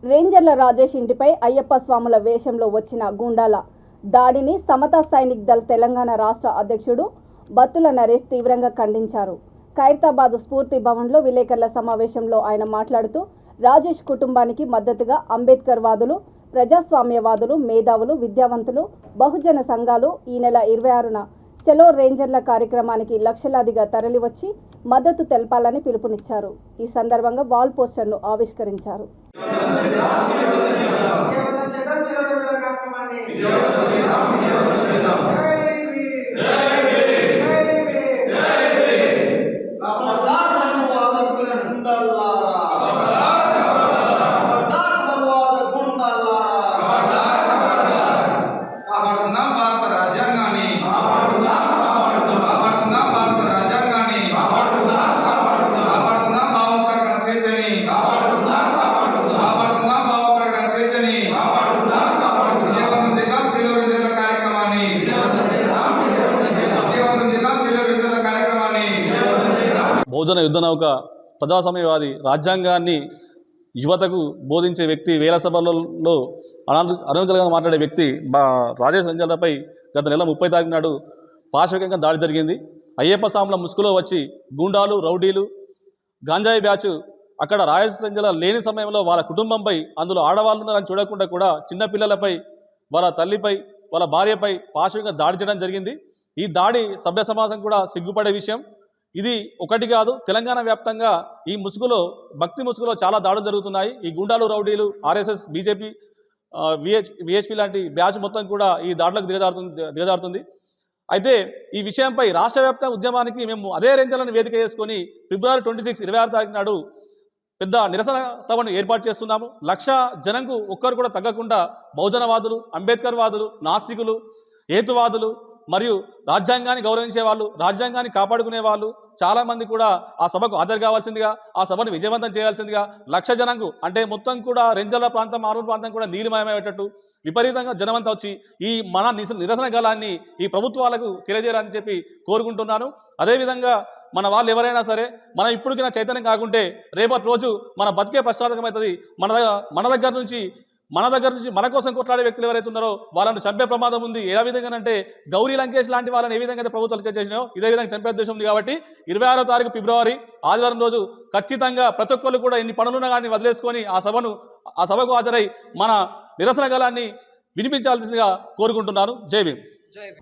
రేంజర్ల రాజేష్ ఇంటిపై అయ్యప్ప స్వాముల వేషంలో వచ్చిన గూండాల దాడిని సమతా సైనిక్ దళ్ తెలంగాణ రాష్ట్ర అధ్యక్షుడు బత్తుల నరేష్ తీవ్రంగా ఖండించారు. ఖైరతాబాద్ స్ఫూర్తి భవన్లో విలేకరుల సమావేశంలో ఆయన మాట్లాడుతూ రాజేష్ కుటుంబానికి మద్దతుగా అంబేద్కర్ వాదులు, ప్రజాస్వామ్యవాదులు, మేధావులు, విద్యావంతులు, బహుజన సంఘాలు ఈ నెల 26న చలో రేంజర్ల కార్యక్రమానికి లక్షలాదిగా తరలివచ్చి మద్దతు తెలపాలని పిలుపునిచ్చారు. ఈ సందర్భంగా వాల్ పోస్టర్ను ఆవిష్కరించారు. బహుజన యుద్ధ నౌక ప్రజాస్వామ్యవాది రాజ్యాంగాన్ని యువతకు బోధించే వ్యక్తి, వేల సభలలో అనర్గళంగా మాట్లాడే వ్యక్తి రాజేష్ రేంజర్లపై గత నెల 30 తారీఖు నాడు పాశవికంగా దాడి జరిగింది. అయ్యప్ప స్వాముల ముసుగులో వచ్చి గూండాలు, రౌడీలు, గాంజాయి బ్యాచ్ అక్కడ రాజేష్ రేంజర్ల లేని సమయంలో వాళ్ళ కుటుంబంపై, అందులో ఆడవాళ్ళు ఉన్నారని చూడకుండా కూడా చిన్నపిల్లలపై, వాళ్ళ తల్లిపై, వాళ్ళ భార్యపై పాశవికంగా దాడి చేయడం జరిగింది. ఈ దాడి సభ్య సమాజం కూడా సిగ్గుపడే విషయం. ఇది ఒకటి కాదు, తెలంగాణ వ్యాప్తంగా ఈ ముసుగులో, భక్తి ముసుగులో చాలా దాడులు జరుగుతున్నాయి. ఈ గుండాలు, రౌడీలు, ఆర్ఎస్ఎస్, బీజేపీ, విహెచ్పి లాంటి బ్యాచ్ మొత్తం కూడా ఈ దాడులకు దిగజారుతుంది. అయితే ఈ విషయంపై రాష్ట్ర వ్యాప్త ఉద్యమానికి మేము అదే రేంజర్లను వేదిక చేసుకొని ఫిబ్రవరి 26 తారీఖు నాడు పెద్ద నిరసన సభను ఏర్పాటు చేస్తున్నాము. 1,00,000 జనంకు ఒక్కరు కూడా తగ్గకుండా బహుజనవాదులు, అంబేద్కర్ వాదులు, నాస్తికులు, హేతువాదులు మరియు రాజ్యాంగాన్ని గౌరవించే వాళ్ళు, రాజ్యాంగాన్ని కాపాడుకునే వాళ్ళు చాలామంది కూడా ఆ సభకు హాజరు కావాల్సిందిగా, ఆ సభను విజయవంతం చేయాల్సిందిగా 1,00,000 జనంకు, అంటే మొత్తం కూడా రేంజర్ల ప్రాంతం, ఆరూరు ప్రాంతం కూడా నీలిమయమయ్యేటట్టు విపరీతంగా జనమంతా వచ్చి ఈ మన నిరసన గలాన్ని ఈ ప్రభుత్వాలకు తెలియజేయాలని చెప్పి కోరుకుంటున్నాను. అదేవిధంగా మన వాళ్ళు ఎవరైనా సరే మనం ఇప్పటికైనా చైతన్యం కాకుంటే రేపటి రోజు మన బతికే ప్రశ్నార్థకమవుతుంది. మన దగ్గర నుంచి మన కోసం కొట్లాడే వ్యక్తులు ఎవరైతే ఉన్నారో వాళ్ళని చంపే ప్రమాదం ఉంది. ఏ విధంగానంటే గౌరీ లంకేష్ లాంటి వాళ్ళని ఏ విధంగా ప్రభుత్వాలు చేసినాయో ఇదే విధంగా చంపే ఉద్దేశం ఉంది. కాబట్టి 26వ తారీఖు ఫిబ్రవరి ఆదివారం రోజు ఖచ్చితంగా ప్రతి ఒక్కరు కూడా ఎన్ని పనులున్నా కానీ వదిలేసుకొని ఆ సభకు హాజరై మన నిరసన గలాన్ని వినిపించాల్సిందిగా కోరుకుంటున్నాను. జై భీమ్.